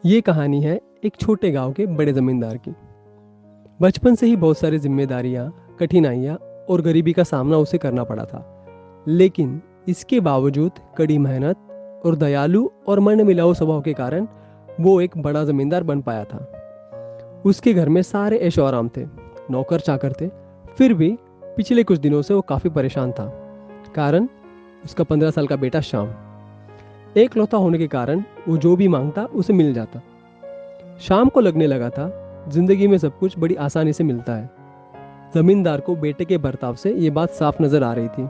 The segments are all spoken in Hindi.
ये कहानी है एक छोटे गांव के बड़े जमींदार की। बचपन से ही बहुत सारी जिम्मेदारियां, कठिनाइयां और गरीबी का सामना उसे करना पड़ा था। लेकिन इसके बावजूद कड़ी मेहनत और दयालु और मन मिलाऊ स्वभाव के कारण वो एक बड़ा जमींदार बन पाया था। उसके घर में सारे ऐशो आराम थे, नौकर चाकर थे। फिर भी पिछले कुछ दिनों से वो काफी परेशान था। कारण उसका 15 साल का बेटा श्याम। एकलौता होने के कारण वो जो भी मांगता उसे मिल जाता। शाम को लगने लगा था जिंदगी में सब कुछ बड़ी आसानी से मिलता है। जमींदार को बेटे के बर्ताव से ये बात साफ नजर आ रही थी।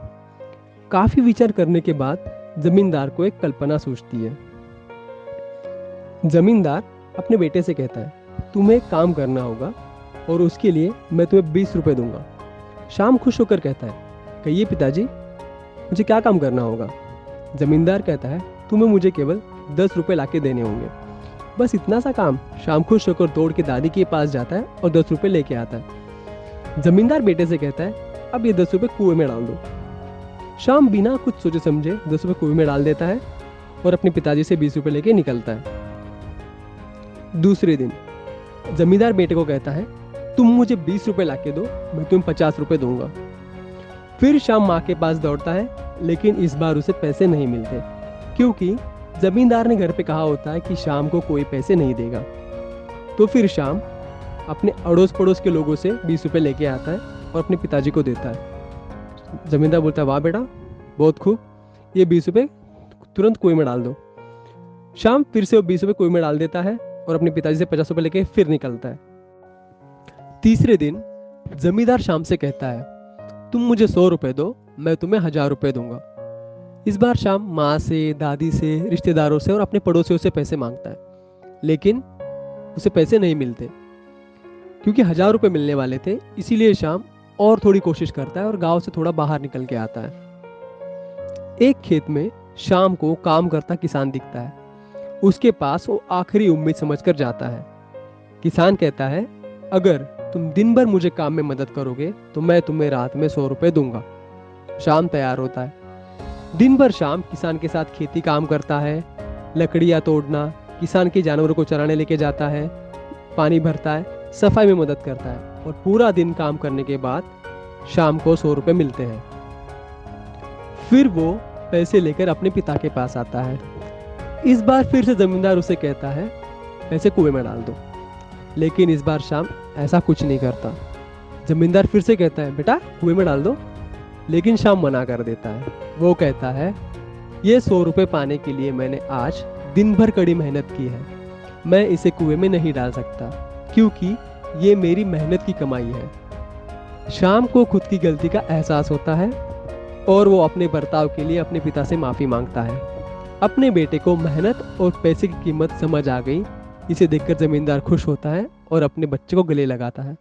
काफी विचार करने के बाद जमींदार को एक कल्पना सूझती है। जमींदार अपने बेटे से कहता है, तुम्हें एक काम करना होगा और उसके लिए मैं तुम्हें 20 रुपए दूंगा। शाम खुश होकर कहता है, कहिए पिताजी, मुझे क्या काम करना होगा? जमींदार कहता है, तुम्हें मुझे केवल 10 रुपए लाके देने होंगे। बस इतना सा काम। शाम खुश होकर दौड़ के दादी के पास जाता है और 10 रुपए लेके आता है। जमींदार बेटे से कहता है, अब ये 10 रुपए कुएं में डाल दो। शाम बिना कुछ सोचे समझे 10 रुपए कुएं में डाल देता है और अपने पिताजी से 20 रुपए लेके निकलता है। दूसरे दिन जमींदार बेटे को कहता है, तुम मुझे 20 रुपए लाके दो, मैं तुम्हें 50 रुपए दूंगा। फिर शाम माँ के पास दौड़ता है, लेकिन इस बार उसे पैसे नहीं मिलते, क्योंकि जमींदार ने घर पे कहा होता है कि शाम को कोई पैसे नहीं देगा। तो फिर शाम अपने अड़ोस पड़ोस के लोगों से 20 रुपए लेके आता है और अपने पिताजी को देता है। जमींदार बोलता है, वाह बेटा, बहुत खूब, ये 20 रुपए तुरंत कुएं में डाल दो। शाम फिर से वो 20 रुपए कुएं में डाल देता है और अपने पिताजी से 50 रुपए लेके फिर निकलता है। तीसरे दिन जमींदार शाम से कहता है, तुम मुझे 100 रुपए दो, मैं तुम्हें 1000 रुपए दूंगा। इस बार शाम माँ से, दादी से, रिश्तेदारों से और अपने पड़ोसियों से पैसे मांगता है, लेकिन उसे पैसे नहीं मिलते। क्योंकि 1000 रुपए मिलने वाले थे, इसीलिए शाम और थोड़ी कोशिश करता है और गांव से थोड़ा बाहर निकल के आता है। एक खेत में शाम को काम करता किसान दिखता है। उसके पास वो आखिरी उम्मीद समझकर जाता है। किसान कहता है, अगर तुम दिन भर मुझे काम में मदद करोगे तो मैं तुम्हें रात में 100 रुपए दूंगा। शाम तैयार होता है। दिन भर शाम किसान के साथ खेती काम करता है, लकड़ियाँ तोड़ना, किसान के जानवरों को चराने लेके जाता है, पानी भरता है, सफाई में मदद करता है और पूरा दिन काम करने के बाद शाम को 100 रुपए मिलते हैं। फिर वो पैसे लेकर अपने पिता के पास आता है। इस बार फिर से जमींदार उसे कहता है, पैसे कुएं में डाल दो, लेकिन इस बार शाम ऐसा कुछ नहीं करता। जमींदार फिर से कहता है, बेटा कुएं में डाल दो, लेकिन शाम मना कर देता है। वो कहता है, ये 100 रुपए पाने के लिए मैंने आज दिन भर कड़ी मेहनत की है, मैं इसे कुएं में नहीं डाल सकता, क्योंकि ये मेरी मेहनत की कमाई है। शाम को खुद की गलती का एहसास होता है और वो अपने बर्ताव के लिए अपने पिता से माफ़ी मांगता है। अपने बेटे को मेहनत और पैसे की कीमत समझ आ गई। इसे देखकर जमींदार खुश होता है और अपने बच्चे को गले लगाता है।